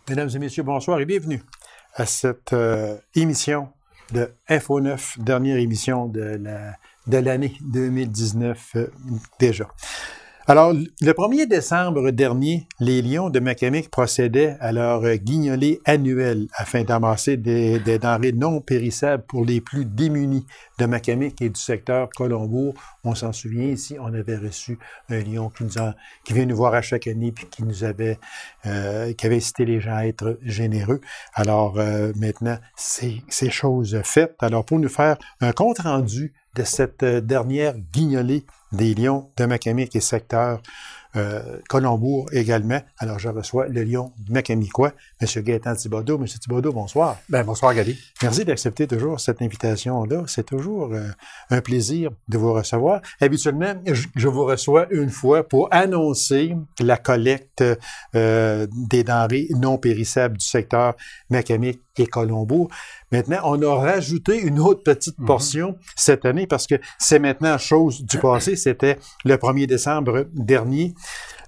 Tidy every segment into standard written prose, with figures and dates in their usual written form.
Mesdames et messieurs, bonsoir et bienvenue à cette émission de Info 9, dernière émission de l'année 2019 déjà. Alors, le 1er décembre dernier, les Lions de Macamic procédaient à leur guignolée annuelle afin d'amasser des denrées non périssables pour les plus démunis de Macamic et du secteur Colombourg. On s'en souvient ici, on avait reçu un lion qui vient nous voir à chaque année puis qui avait incité les gens à être généreux. Alors maintenant, c'est chose faite. Alors pour nous faire un compte rendu de cette dernière guignolée des Lions de Macamic et secteur Colombourg également. Alors, je reçois le lion macamicois, M. Gaétan Thibodeau. M. Thibodeau, bonsoir. Bien, bonsoir, Gali. Merci d'accepter toujours cette invitation-là. C'est toujours un plaisir de vous recevoir. Habituellement, je vous reçois une fois pour annoncer la collecte des denrées non périssables du secteur Macamic et Colombourg. Maintenant, on a rajouté une autre petite portion cette année parce que c'est maintenant chose du passé. C'était le 1er décembre dernier.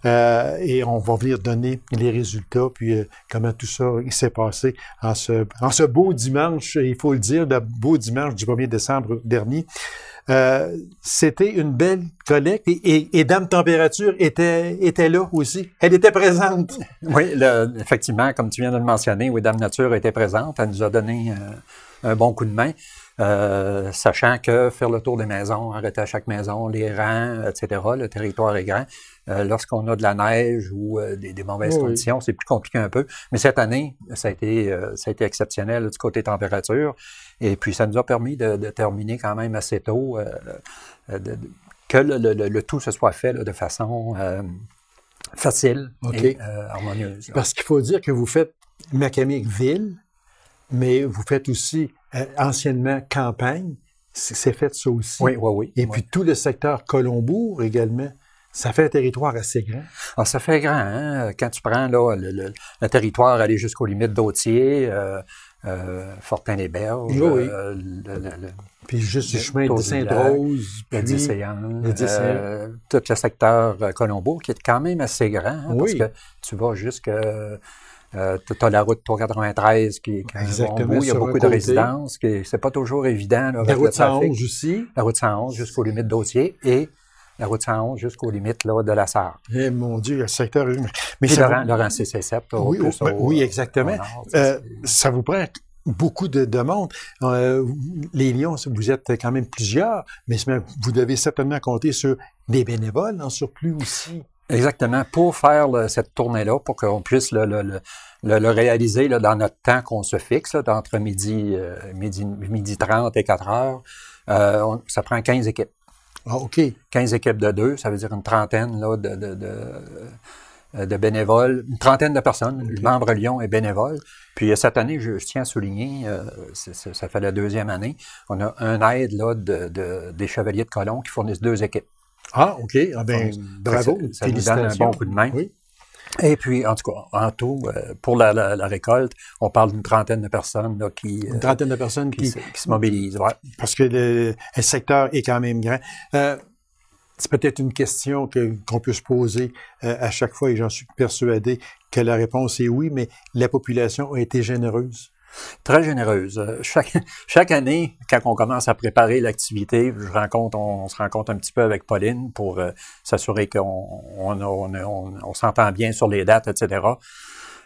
Et on va venir donner les résultats, puis comment tout ça s'est passé en ce beau dimanche, il faut le dire, le beau dimanche du 1er décembre dernier. C'était une belle collecte et Dame Température était là aussi. Elle était présente. Oui, effectivement, comme tu viens de le mentionner, oui, Dame Nature était présente. Elle nous a donné un bon coup de main. Sachant que faire le tour des maisons, arrêter à chaque maison, les rangs, etc., le territoire est grand. Lorsqu'on a de la neige ou des mauvaises conditions, c'est plus compliqué un peu. Mais cette année, ça a été exceptionnel là, du côté température. Et puis, ça nous a permis de terminer quand même assez tôt, que le tout se soit fait là, de façon facile et harmonieuse. Là. Parce qu'il faut dire que vous faites Macamic-Ville, mais vous faites aussi anciennement campagne. C'est fait ça aussi. Oui. Et puis tout le secteur Colombourg également. Ça fait un territoire assez grand. Ah, ça fait grand, hein? Quand tu prends là, le territoire aller jusqu'aux limites d'Autier, Fortin-les-Berges, puis juste le chemin de Sainte-Rose, le tout le secteur Colombourg, qui est quand même assez grand, hein, parce que tu vas jusque... tu as la route 393 qui est exactement, bon bout. Il y a beaucoup de résidences. C'est pas toujours évident. Là, la route 111 aussi. La route 111 jusqu'aux limites d'Autier et la route 111 jusqu'aux limites là, de la Sarre. Eh mon Dieu, le secteur... Mais puis Laurent CC7. Oui, exactement. Ça vous prend beaucoup de monde. Les Lions, vous êtes quand même plusieurs, mais vous devez certainement compter sur des bénévoles en surplus aussi. Exactement. Pour faire cette tournée-là, pour qu'on puisse le réaliser là, dans notre temps qu'on se fixe, là, d'entre midi 30 et 4 heures, ça prend 15 équipes. Ah, OK. 15 équipes de 2, ça veut dire une trentaine là, de bénévoles, une trentaine de personnes. Okay. Le membre Lyon est bénévole. Puis cette année, je tiens à souligner, ça fait la 2e année, on a un aide là, des Chevaliers de Colomb qui fournissent 2 équipes. Ah, OK. Ah ben, bravo. Ça nous donne un bon coup de main. Oui. Et puis, en tout cas, en tout, pour la récolte, on parle d'une trentaine de personnes là, une trentaine de personnes qui se mobilisent. Ouais. Parce que le secteur est quand même grand. C'est peut-être une question qu'on peut se poser à chaque fois, et j'en suis persuadé que la réponse est oui, mais la population a été généreuse. Très généreuse. Chaque année, quand on commence à préparer l'activité, on se rencontre un petit peu avec Pauline pour s'assurer qu'on s'entend bien sur les dates, etc.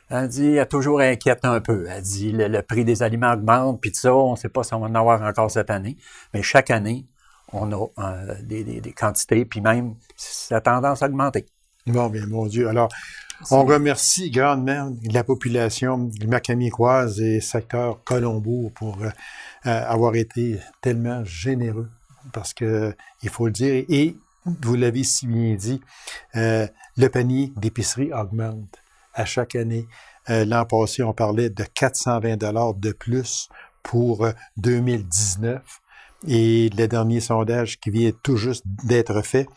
Elle dit, elle est toujours inquiète un peu. Elle dit, le prix des aliments augmente, puis tout ça, on ne sait pas si on va en avoir encore cette année. Mais chaque année, on a des quantités, puis même, ça a tendance à augmenter. Bon, bien, mon Dieu. Alors, on remercie grandement la population macamicoise et secteur Colombourg pour avoir été tellement généreux, parce que il faut le dire, et vous l'avez si bien dit, le panier d'épicerie augmente à chaque année. L'an passé, on parlait de 420 $ de plus pour 2019. Et le dernier sondage qui vient tout juste d'être fait,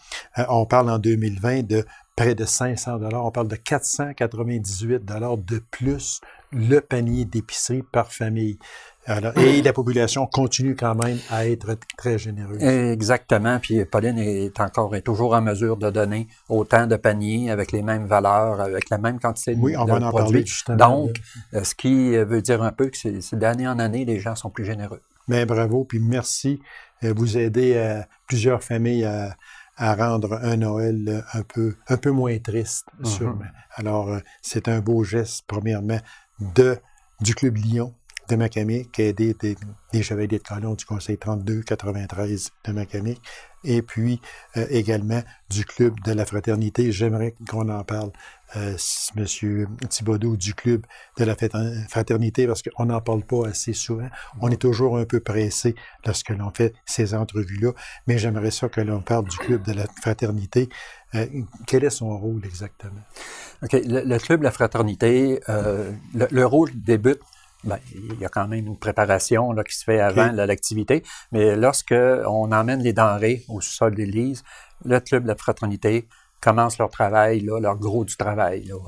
on parle en 2020 de près de 500 $. On parle de 498 $ de plus le panier d'épicerie par famille. Alors, et la population continue quand même à être très généreuse. Exactement. Puis Pauline est toujours en mesure de donner autant de paniers avec les mêmes valeurs, avec la même quantité de produits. Oui, on va en parler justement. Donc, ce qui veut dire un peu que c'est d'année en année, les gens sont plus généreux. Bien, bravo, puis merci. Vous aidez plusieurs familles à rendre un Noël un peu moins triste, sûrement. Alors, c'est un beau geste, premièrement, du Club Lyon de Macamic, qui a aidé des Chevaliers de Colomb du Conseil 32-93 de Macamic, et puis également du Club de la Fraternité. J'aimerais qu'on en parle, M. Thibodeau, du Club de la Fraternité, parce qu'on n'en parle pas assez souvent. On est toujours un peu pressé lorsque l'on fait ces entrevues-là, mais j'aimerais ça que l'on parle du Club de la Fraternité. Quel est son rôle exactement? OK. Le Club de la Fraternité, le rôle débute. Ben, il y a quand même une préparation là, qui se fait avant l'activité, mais lorsque on emmène les denrées au sous-sol de l'église, le Club de la Fraternité commence leur travail, là, leur gros du travail. Là.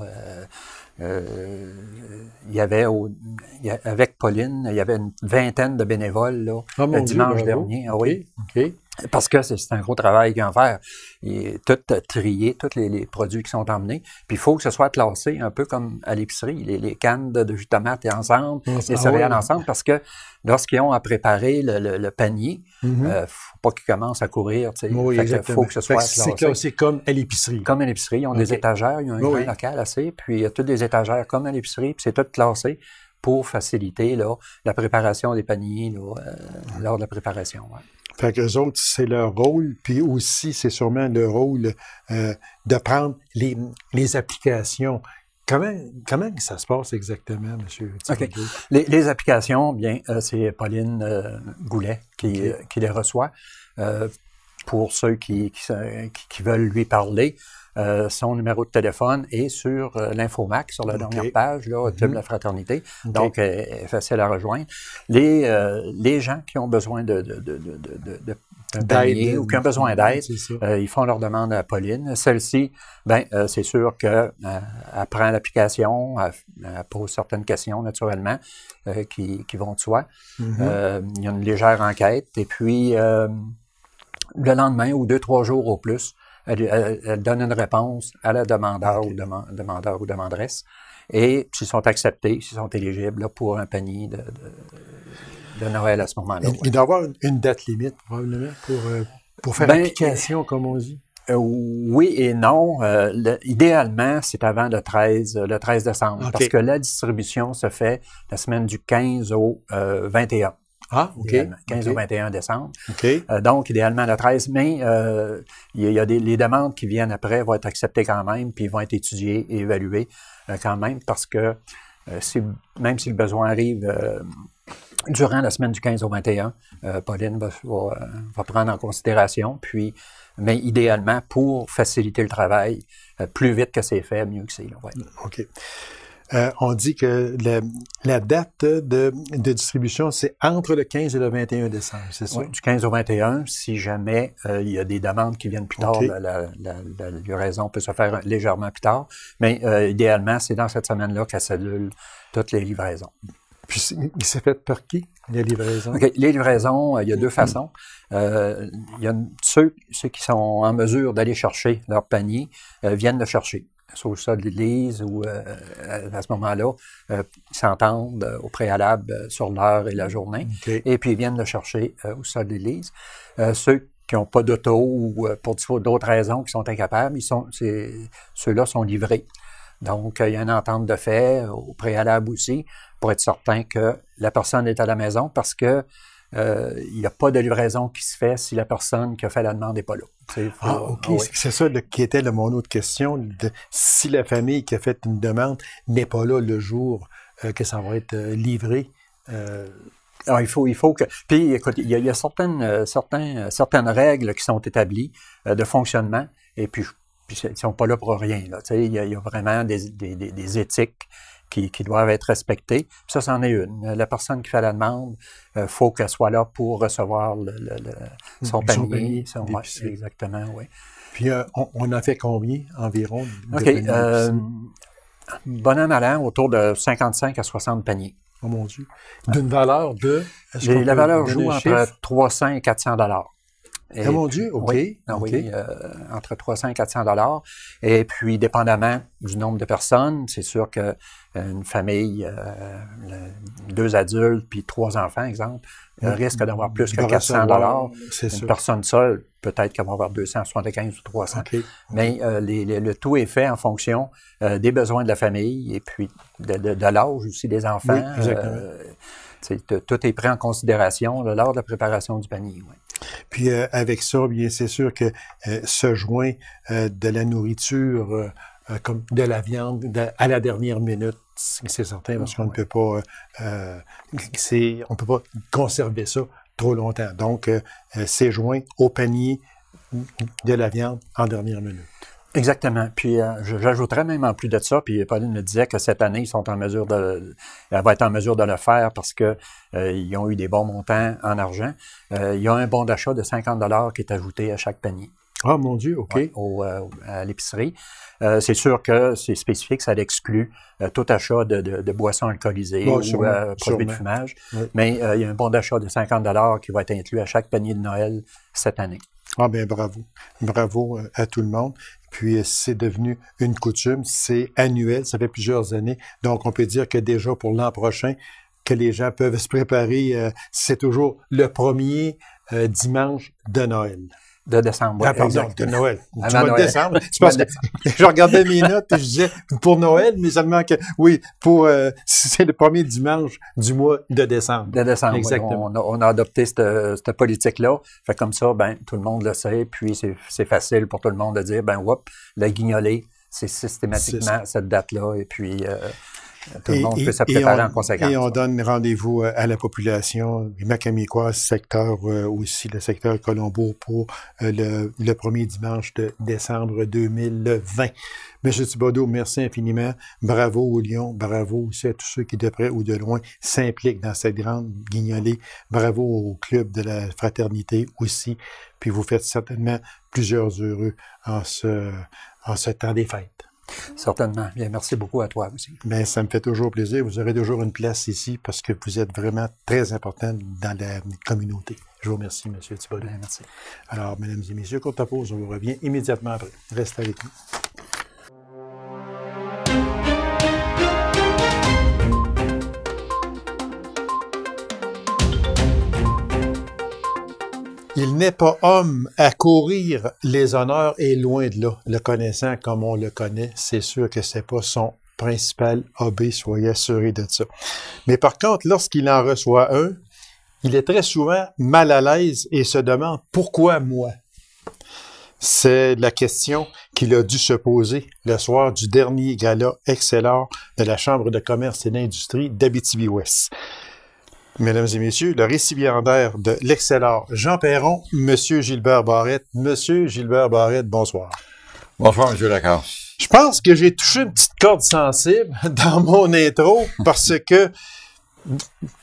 Il y avait, avec Pauline, il y avait une vingtaine de bénévoles là, le dimanche dernier. Oui. Parce que c'est un gros travail qu'ils ont à faire. Tout trier, tous les produits qui sont emmenés. Puis il faut que ce soit classé un peu comme à l'épicerie. Les cannes de jus de tomate et ensemble, les céréales ensemble, parce que lorsqu'ils ont à préparer le panier, faut pas qu'ils commencent à courir. Oui, il faut que ce soit classé. C'est comme à l'épicerie. Comme à l'épicerie. Ils ont des étagères, il y a un grain local assez, puis il y a toutes des étagères comme à l'épicerie, puis c'est tout classé pour faciliter là, la préparation des paniers là, lors de la préparation. Ouais. Fait qu'eux autres, c'est leur rôle, puis aussi, c'est sûrement le rôle de prendre les applications. Comment ça se passe exactement, M. Thibodeau? Okay. Les applications, bien, c'est Pauline Goulet qui les reçoit. Pour ceux qui veulent lui parler, son numéro de téléphone est sur l'Infomac, sur la dernière page, là, Club de la Fraternité. Donc, est facile à rejoindre. Les gens qui ont besoin d'un panier ou qui ont besoin d'aide, ils font leur demande à Pauline. Celle-ci, c'est sûr qu'elle prend l'application, elle pose certaines questions, naturellement, qui vont de soi. Il y a une légère enquête. Et puis, le lendemain, ou 2-3 jours au plus, elle donne une réponse à la demandeur ou demanderesse. Et s'ils sont acceptés, s'ils sont éligibles là, pour un panier de Noël à ce moment-là. Il doit y avoir une date limite, probablement, pour faire l'application, comme on dit. Oui et non. Idéalement, c'est avant le 13 décembre. Parce que la distribution se fait la semaine du 15 au 21. Ah, OK. 15 au 21 décembre. OK. Donc, idéalement, le 13, mais il y a les demandes qui viennent après vont être acceptées quand même, puis vont être étudiées et évaluées quand même, parce que même si le besoin arrive durant la semaine du 15 au 21, Pauline va prendre en considération, mais idéalement, pour faciliter le travail, plus vite que c'est fait, mieux que c'est. Ouais. OK. On dit que la date de distribution, c'est entre le 15 et le 21 décembre, c'est ça? Oui, du 15 au 21, si jamais il y a des demandes qui viennent plus tard, la livraison peut se faire légèrement plus tard, mais idéalement, c'est dans cette semaine-là qu'elle cellule toutes les livraisons. Puis, c'est fait par qui, les livraisons? Okay. Les livraisons, il y a deux façons. Il y a ceux qui sont en mesure d'aller chercher leur panier viennent le chercher. Sur ça de l'église ou à ce moment-là, ils s'entendent au préalable sur l'heure et la journée. Et puis ils viennent le chercher au sol de l'église. Ceux qui n'ont pas d'auto ou pour d'autres raisons qui sont incapables, ceux-là sont livrés. Donc, il y a une entente de fait au préalable aussi pour être certain que la personne est à la maison parce que il n'y a pas de livraison qui se fait si la personne qui a fait la demande n'est pas là. OK. C'est ça qui était mon autre question. Si la famille qui a fait une demande n'est pas là le jour que ça va être livré. Alors, il faut que... Puis, écoute, il y a certaines règles qui sont établies de fonctionnement et puis ils ne sont pas là pour rien. Là. Il y a vraiment des éthiques qui doivent être respectées. Ça, c'en est une. La personne qui fait la demande, faut qu'elle soit là pour recevoir son panier. Exactement, oui. Puis, on en fait combien environ? OK. Bon an, mal an, autour de 55 à 60 paniers. Oh mon Dieu. D'une valeur de... La valeur joue entre 300 et 400 dollars. Oh mon Dieu, OK. Oui, okay. Entre 300 et 400 dollars. Et puis, dépendamment du nombre de personnes, c'est sûr qu'une famille, 2 adultes puis 3 enfants, exemple, risque d'avoir plus que 400 dollars. Une personne seule, peut-être qu'elle va avoir 275 ou 300. Okay. Mais le tout est fait en fonction des besoins de la famille et puis de l'âge aussi des enfants. Oui, exactement. Tout est pris en considération lors de la préparation du panier. Oui. Puis avec ça, bien c'est sûr que se joint de la nourriture, comme de la viande, à la dernière minute, c'est certain, parce qu'on ne peut pas, on peut pas conserver ça trop longtemps. Donc, c'est joint au panier de la viande en dernière minute. Exactement. Puis j'ajouterais même en plus de ça, puis Pauline me disait que cette année, elle va être en mesure de le faire parce que ils ont eu des bons montants en argent. Il y a un bon d'achat de 50 $ qui est ajouté à chaque panier. Ah, mon Dieu, OK. Ouais, à l'épicerie. C'est sûr que c'est spécifique, ça exclut tout achat de boissons alcoolisées ou produits de fumage. Oui. Mais il y a un bon d'achat de 50 $ qui va être inclus à chaque panier de Noël cette année. Ah bien, bravo. Bravo à tout le monde. Puis, c'est devenu une coutume, c'est annuel, ça fait plusieurs années. Donc, on peut dire que déjà pour l'an prochain, que les gens peuvent se préparer, c'est toujours le premier dimanche de Noël. De décembre. Ah, pardon, de Noël. Du mois de décembre. C'est parce que je regardais mes notes et je disais pour Noël, mais seulement que, oui, c'est le premier dimanche du mois de décembre. De décembre. Exactement. On a adopté cette politique-là. Fait comme ça, tout le monde le sait, puis c'est facile pour tout le monde de dire, le guignolé, c'est systématiquement cette date-là, et puis, tout le monde peut se préparer en conséquence. Et on donne rendez-vous à la population, les Macamicois, secteur aussi, le secteur Colombo, pour le premier dimanche de décembre 2020. Monsieur Thibodeau, merci infiniment. Bravo aux Lions, bravo aussi à tous ceux qui, de près ou de loin, s'impliquent dans cette grande guignolée. Bravo au club de la fraternité aussi. Puis vous faites certainement plusieurs heureux en ce temps des fêtes. Certainement. Bien, merci beaucoup à toi aussi. Bien, ça me fait toujours plaisir. Vous aurez toujours une place ici parce que vous êtes vraiment très important dans la communauté. Je vous remercie, M. Thibodeau. Bien, merci. Alors, mesdames et messieurs, courte pause, on vous revient immédiatement après. Restez avec nous. Il n'est pas homme à courir les honneurs et loin de là. Le connaissant comme on le connaît, c'est sûr que c'est pas son principal hobby, soyez assurés de ça. Mais par contre, lorsqu'il en reçoit un, il est très souvent mal à l'aise et se demande « Pourquoi moi ?» C'est la question qu'il a dû se poser le soir du dernier gala Excellor de la Chambre de commerce et d'industrie d'Abitibi-Ouest. Mesdames et messieurs, le récipiendaire de l'Excellor Jean Perron, Monsieur Gilbert Barrette. Monsieur Gilbert Barrette, bonsoir. Bonsoir, M. Lacasse. Je pense que j'ai touché une petite corde sensible dans mon intro parce que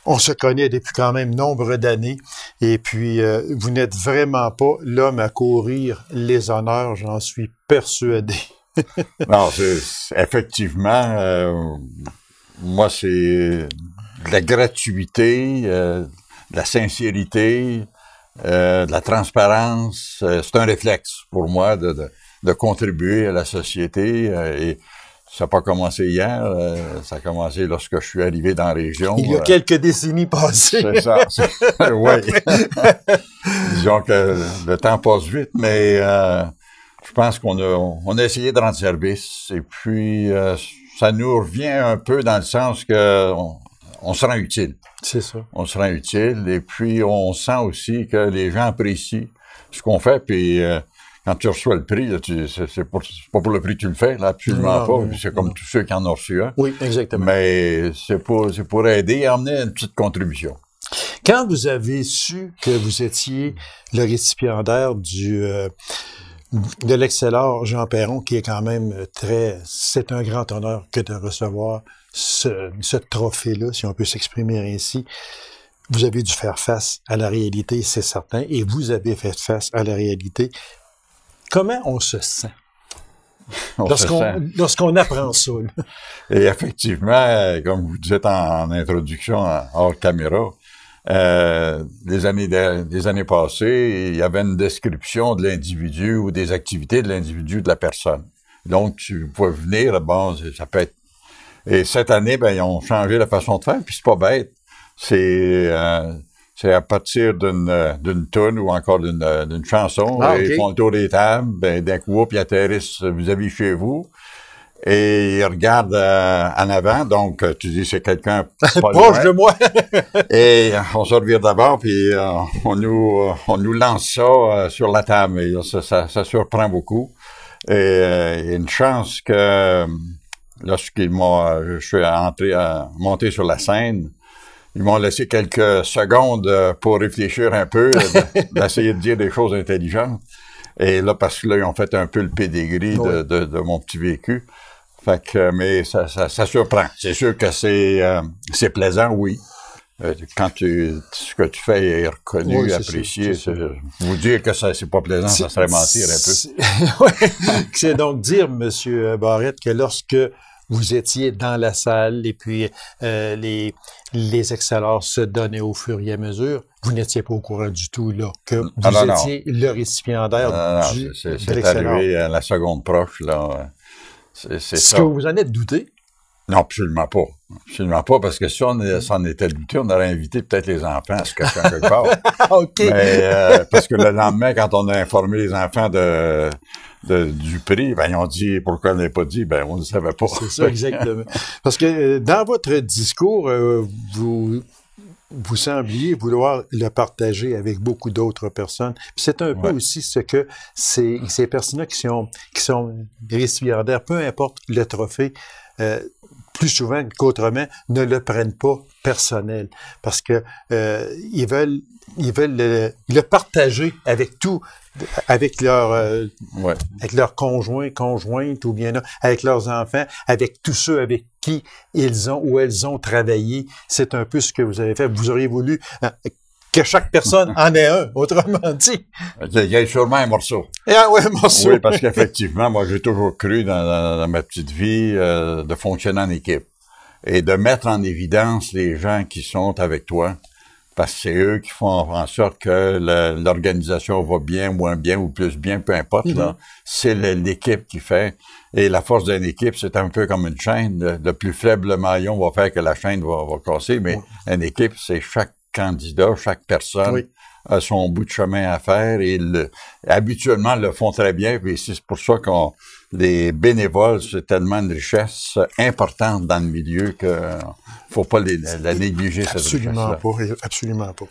on se connaît depuis quand même nombre d'années et puis vous n'êtes vraiment pas l'homme à courir les honneurs, j'en suis persuadé. Non, effectivement, moi, c'est de la gratuité, de la sincérité, de la transparence. C'est un réflexe pour moi de contribuer à la société. Et ça n'a pas commencé hier, ça a commencé lorsque je suis arrivé dans la région. Il y a quelques décennies passées. C'est ça. Oui. Disons que le temps passe vite, mais je pense qu'on a essayé de rendre service. Et puis, ça nous revient un peu dans le sens que on se rend utile. C'est ça. On se rend utile et puis on sent aussi que les gens apprécient ce qu'on fait. Puis quand tu reçois le prix, c'est pas pour le prix que tu le fais, là, absolument pas. C'est comme tous ceux qui en ont reçu un. Oui, exactement. Mais c'est pour aider et amener une petite contribution. Quand vous avez su que vous étiez le récipiendaire de l'Excellor Jean Perron, qui est quand même c'est un grand honneur que de recevoir ce trophée-là, si on peut s'exprimer ainsi. Vous avez dû faire face à la réalité, c'est certain, et vous avez fait face à la réalité. Comment on se sent Lorsqu'on apprend ça. Là. Et effectivement, comme vous disiez en introduction, hors caméra, des années passées, il y avait une description de l'individu ou des activités de l'individu, de la personne. Donc, tu pouvais venir, bon, ça peut être... Et cette année, ben, ils ont changé la façon de faire, puis c'est pas bête. C'est à partir d'une toune ou encore d'une chanson. Okay. Ils font le tour des tables, ben, d'un coup, puis ils atterrissent vis-à-vis chez vous. Et ils regardent en avant, donc tu dis c'est quelqu'un proche de moi. Et on se revire d'abord, puis on nous lance ça sur la table. Et ça surprend beaucoup. Et il y a une chance que je suis monté sur la scène, ils m'ont laissé quelques secondes pour réfléchir un peu, d'essayer de dire des choses intelligentes. Et là, parce que là, ils ont fait un peu le pédigree de mon petit vécu. Fait que, mais ça surprend. C'est sûr que c'est plaisant, oui. Quand ce que tu fais est reconnu, apprécié, vous dire que c'est pas plaisant, ça serait mentir un peu. C'est donc dire, M. Barrette, que lorsque vous étiez dans la salle et puis les accélères se donnaient au fur et à mesure, vous n'étiez pas au courant du tout là que vous étiez le récipiendaire du c'est arrivé à la seconde proche, là. C'est ça. Que vous en êtes douté? Non, absolument pas. Absolument pas, parce que si on s'en était douté, on aurait invité peut-être les enfants à se cacher quelque part. OK. Mais, parce que le lendemain, quand on a informé les enfants du prix, ben, ils ont dit, pourquoi on n'a pas dit? Ben, on ne savait pas. C'est ça, exactement. Parce que dans votre discours, vous sembliez vouloir le partager avec beaucoup d'autres personnes. Puis c'est un peu aussi ce que ces personnes-là qui sont récipiendaires, peu importe le trophée, plus souvent qu'autrement, ne le prennent pas personnel. Parce que ils veulent le partager avec tout, avec leur conjointe ou bien avec leurs enfants, avec tous ceux avec qui ils ont ou elles ont travaillé. C'est un peu ce que vous avez fait. Vous auriez voulu que chaque personne en ait un, autrement dit. Il y a sûrement un morceau. Un morceau. Oui, parce qu'effectivement, moi, j'ai toujours cru dans ma petite vie de fonctionner en équipe et de mettre en évidence les gens qui sont avec toi. Parce que c'est eux qui font en sorte que l'organisation va bien, moins bien ou plus bien, peu importe. Là, c'est l'équipe qui fait. Et la force d'une équipe, c'est un peu comme une chaîne. Le plus faible maillon va faire que la chaîne va casser, mais une équipe, c'est chaque candidat, chaque personne a son bout de chemin à faire et habituellement le font très bien. Et c'est pour ça les bénévoles, c'est tellement une richesse importante dans le milieu que faut pas la négliger, cette richesse-là. Absolument pas.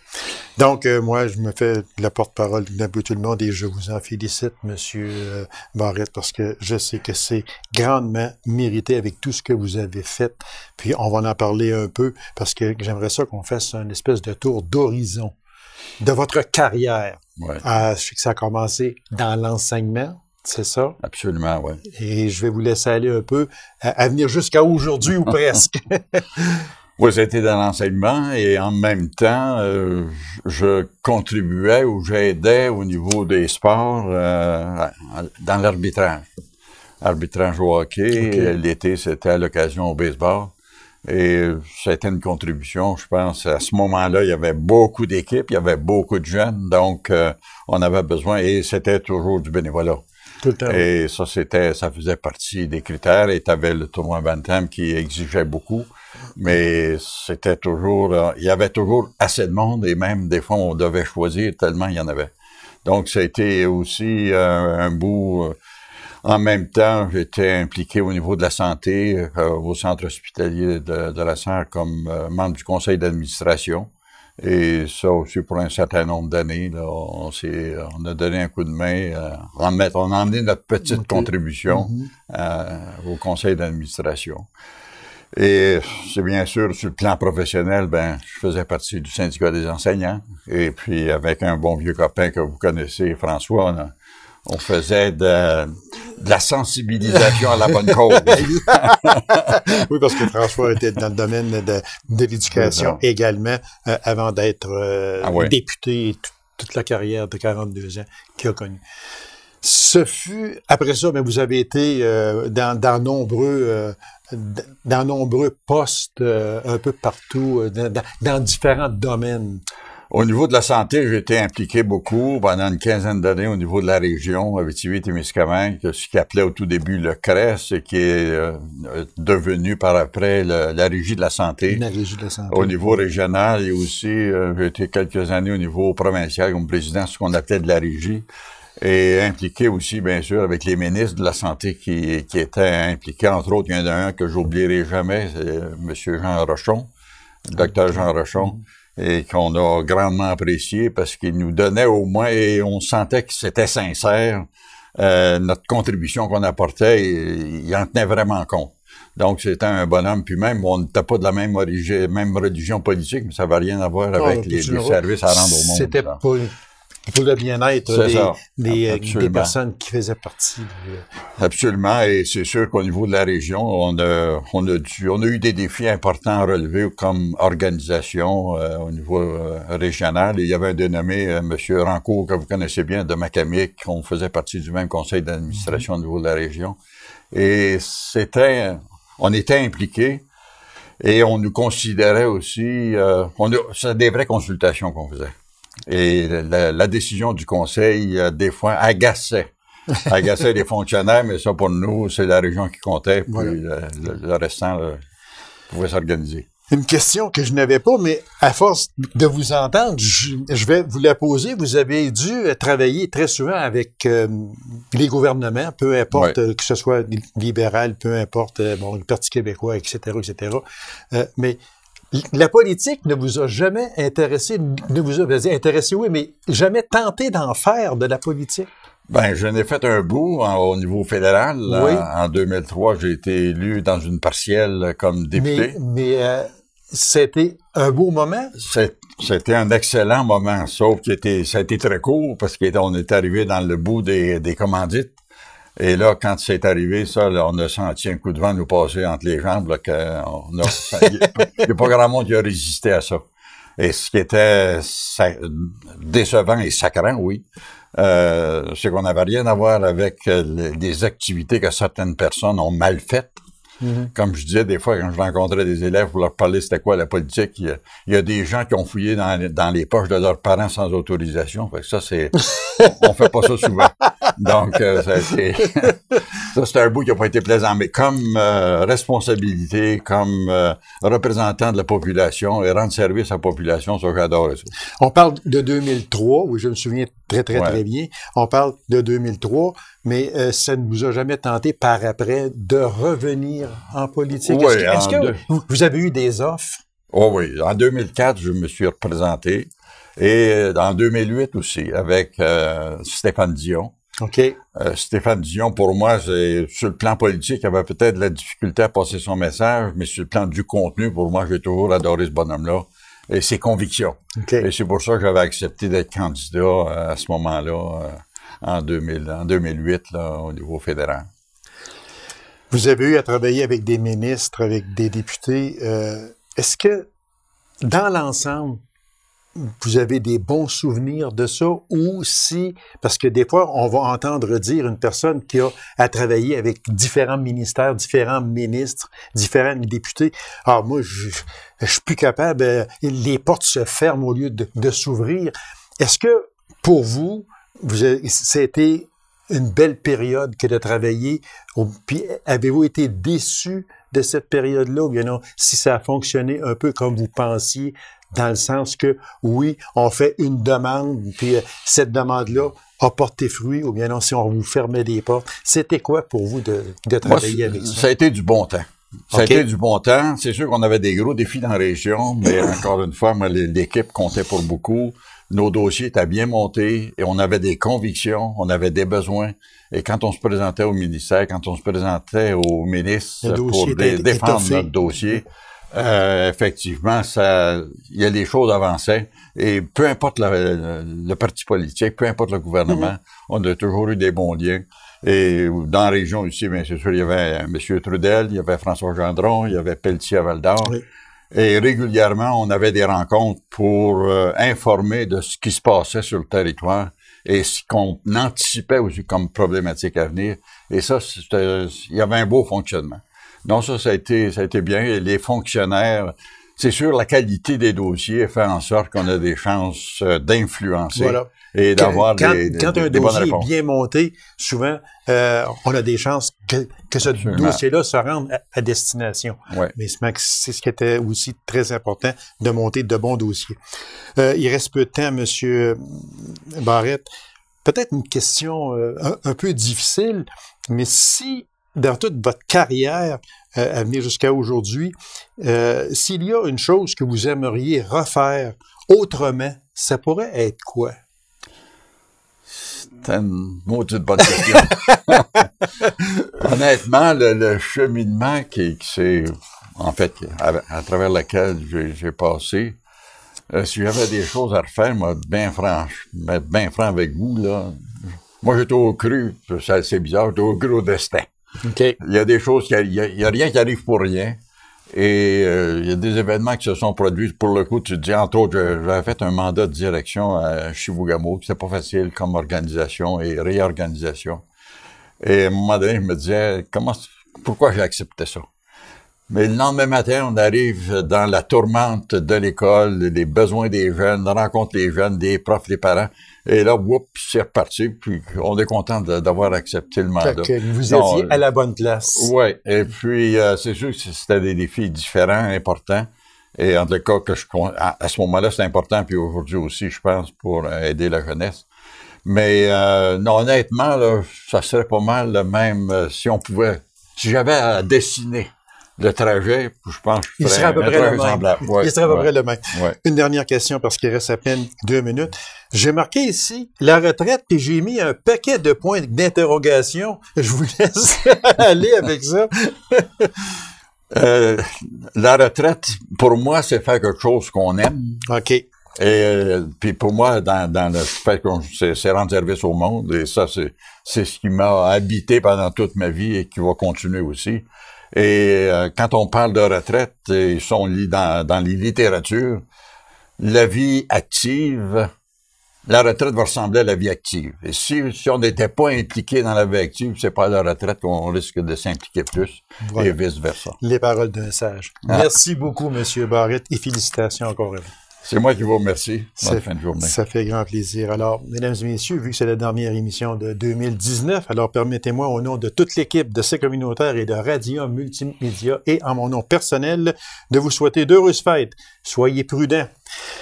Donc, moi, je me fais la porte-parole d'un peu tout le monde et je vous en félicite, Monsieur Barrette, parce que je sais que c'est grandement mérité avec tout ce que vous avez fait. Puis, on va en parler un peu parce que j'aimerais ça qu'on fasse une espèce de tour d'horizon de votre carrière. Ouais. Je sais que ça a commencé dans l'enseignement. C'est ça? Absolument, oui. Et je vais vous laisser aller un peu à venir jusqu'à aujourd'hui ou presque. Oui, c'était dans l'enseignement et en même temps, je contribuais ou j'aidais au niveau des sports dans l'arbitrage. Arbitrage au hockey, l'été, c'était à l'occasion au baseball. Et ça a été une contribution, je pense. À ce moment-là, il y avait beaucoup d'équipes, il y avait beaucoup de jeunes, donc on avait besoin, et c'était toujours du bénévolat. Tout le temps. Et ça faisait partie des critères. Et tu avais le tournoi Bantam qui exigeait beaucoup, mais c'était toujours, il y avait toujours assez de monde et même des fois on devait choisir tellement il y en avait. Donc ça a été aussi un bout. En même temps, j'étais impliqué au niveau de la santé au centre hospitalier de la Sarre comme membre du conseil d'administration. Et ça aussi, pour un certain nombre d'années, là, on a donné un coup de main. On a emmené notre petite contribution au conseil d'administration. Et c'est bien sûr, sur le plan professionnel, je faisais partie du syndicat des enseignants. Et puis, avec un bon vieux copain que vous connaissez, François, on faisait de la sensibilisation à la bonne cause. Oui, parce que François était dans le domaine de l'éducation également, avant d'être député et toute la carrière de 42 ans qu'il a connue. Ce fut, après ça, mais vous avez été dans nombreux postes un peu partout, dans différents domaines. Au niveau de la santé, j'ai été impliqué beaucoup pendant une quinzaine d'années au niveau de la région, Abitibi-Témiscamingue, ce qui appelait au tout début le CRES et qui est devenu par après la Régie de la santé. La Régie de la santé. Au niveau régional et aussi, j'ai été quelques années au niveau provincial comme président, ce qu'on appelait de la Régie. Et impliqué aussi, bien sûr, avec les ministres de la Santé qui étaient impliqués. Entre autres, il y en a un que j'oublierai jamais, c'est M. Jean Rochon, le docteur Jean Rochon, et qu'on a grandement apprécié parce qu'il nous donnait au moins, et on sentait que c'était sincère, notre contribution qu'on apportait, il en tenait vraiment compte. Donc, c'était un bonhomme, puis même, on n'était pas de la même religion politique, mais ça n'avait rien à voir avec les services à rendre au monde. C'était pas pour le bien-être des personnes qui faisaient partie. Absolument, et c'est sûr qu'au niveau de la région, on a eu des défis importants à relever comme organisation au niveau régional. Et il y avait un dénommé M. Rancourt, que vous connaissez bien, de Macamic, on faisait partie du même conseil d'administration au niveau de la région. Et on était impliqués et on nous considérait aussi, c'était des vraies consultations qu'on faisait. Et la décision du conseil, des fois, agaçait les fonctionnaires, mais ça, pour nous, c'est la région qui comptait, puis voilà. le restant pouvait s'organiser. Une question que je n'avais pas, mais à force de vous entendre, je vais vous la poser. Vous avez dû travailler très souvent avec les gouvernements, peu importe que ce soit libéral, peu importe, le Parti québécois, etc., etc. Mais la politique ne vous a jamais intéressé, oui, mais jamais tenté d'en faire de la politique? Ben, j'en ai fait un bout au niveau fédéral. Oui. En 2003, j'ai été élu dans une partielle comme député. Mais c'était un beau moment? C'était un excellent moment, sauf que ça a été très court parce qu'on est arrivé dans le bout des commandites. Et là, quand c'est arrivé, ça, là, on a senti un coup de vent nous passer entre les jambes. Il n'y a pas grand monde qui a résisté à ça. Et ce qui était décevant et sacrant, oui, c'est qu'on n'avait rien à voir avec les activités que certaines personnes ont mal faites. Mm-hmm. Comme je disais, des fois, quand je rencontrais des élèves pour leur parler c'était quoi la politique, il y a des gens qui ont fouillé dans les poches de leurs parents sans autorisation. Fait que ça, on fait pas ça souvent. Donc, ça, c'était un bout qui n'a pas été plaisant. Mais comme responsabilité, comme représentant de la population et rendre service à la population, ça, j'adore ça. On parle de 2003, oui, je me souviens très bien. On parle de 2003, mais ça ne vous a jamais tenté par après de revenir en politique? Oui, est-ce que vous avez eu des offres? Oh oui, en 2004, je me suis représenté. Et en 2008 aussi, avec Stéphane Dion. OK. Stéphane Dion, pour moi, sur le plan politique, il avait peut-être de la difficulté à passer son message, mais sur le plan du contenu, pour moi, j'ai toujours adoré ce bonhomme-là et ses convictions. Okay. Et c'est pour ça que j'avais accepté d'être candidat à ce moment-là, en 2008, là, au niveau fédéral. Vous avez eu à travailler avec des ministres, avec des députés. Est-ce que, dans l'ensemble, vous avez des bons souvenirs de ça ou si, parce que des fois, on va entendre dire une personne qui a à travailler avec différents ministères, différents ministres, différents députés, « Ah, moi, je suis plus capable, les portes se ferment au lieu de s'ouvrir. » Est-ce que, pour vous, c'était une belle période que de travailler, puis avez-vous été déçu de cette période-là ou bien non, si ça a fonctionné un peu comme vous pensiez, dans le sens que, oui, on fait une demande, puis cette demande-là a porté fruit, ou bien non, si on vous fermait des portes. C'était quoi pour vous de travailler avec ça? Ça a été du bon temps. Ça a été du bon temps. C'est sûr qu'on avait des gros défis dans la région, mais encore une fois, l'équipe comptait pour beaucoup. Nos dossiers étaient bien montés et on avait des convictions, on avait des besoins. Et quand on se présentait au ministère, quand on se présentait au ministre pour défendre notre dossier, effectivement, il y a des choses avançaient. Et peu importe le parti politique, peu importe le gouvernement, on a toujours eu des bons liens. Et dans la région aussi, bien c'est sûr, il y avait M. Trudel, il y avait François Gendron, il y avait Pelletier à Val-d'Or. Oui. Et régulièrement, on avait des rencontres pour informer de ce qui se passait sur le territoire. et ce qu'on anticipait aussi comme problématique à venir. Et ça, il y avait un beau fonctionnement. Donc ça a été bien. Et les fonctionnaires, c'est sûr, la qualité des dossiers fait en sorte qu'on a des chances d'influencer. Voilà. Et d'avoir quand des un bonnes dossier réponses. est bien monté, souvent, on a des chances que ce Absolument. dossier-là se rende à destination. Ouais. Mais c'est ce qui était aussi très important, de monter de bons dossiers. Il reste peu de temps, M. Barrette. Peut-être une question un peu difficile, mais si, dans toute votre carrière à venir jusqu'à aujourd'hui, s'il y a une chose que vous aimeriez refaire autrement, ça pourrait être quoi? C'est une maudite bonne question. Honnêtement, le cheminement qui c'est, en fait, à travers lequel j'ai passé, si j'avais des choses à refaire, moi, bien franc avec vous, là, moi, j'ai toujours cru, c'est bizarre, j'ai toujours cru au destin. Okay. Il y a des choses, il y a rien qui arrive pour rien. Et il y a des événements qui se sont produits. Pour le coup, tu te dis, entre autres, j'avais fait un mandat de direction à Chibougamau, c'était pas facile comme organisation et réorganisation. Et à un moment donné, je me disais, pourquoi j'ai accepté ça? Mais le lendemain matin, on arrive dans la tourmente de l'école, les besoins des jeunes, on rencontre les jeunes, des profs, les parents. Et là, c'est reparti, puis on est content d'avoir accepté le mandat. Vous étiez à la bonne place. Oui, et puis c'est sûr que c'était des défis différents, importants. Et en tout cas, à ce moment-là, c'est important, puis aujourd'hui aussi, je pense, pour aider la jeunesse. Mais non, honnêtement, là, ça serait pas mal le même si j'avais à dessiner le trajet, je pense que je ferais un trajet semblable. Ouais, il serait à peu près le même. Ouais. Une dernière question, parce qu'il reste à peine 2 minutes. J'ai marqué ici la retraite, puis j'ai mis un paquet de points d'interrogation. Je vous laisse aller avec ça. La retraite, pour moi, c'est faire quelque chose qu'on aime. OK. Et puis pour moi, dans le fait que c'est rendre service au monde, et ça, c'est ce qui m'a habité pendant toute ma vie et qui va continuer aussi. Et quand on parle de retraite, ils sont liés dans les littératures, la vie active, la retraite va ressembler à la vie active. Et si on n'était pas impliqué dans la vie active, c'est pas à la retraite qu'on risque de s'impliquer plus, voilà. Et vice-versa. Les paroles d'un sage. Merci beaucoup, M. Barrette, et félicitations encore à vous. C'est moi qui vous remercie. Bonne fin de journée. Ça fait grand plaisir. Alors, mesdames et messieurs, vu que c'est la dernière émission de 2019, alors permettez-moi, au nom de toute l'équipe de C'est communautaire et de Radium Multimédia et en mon nom personnel, de vous souhaiter d'heureuses fêtes. Soyez prudents.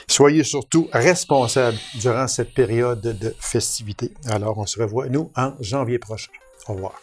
Soyez surtout responsables durant cette période de festivité. Alors, on se revoit, nous, en janvier prochain. Au revoir.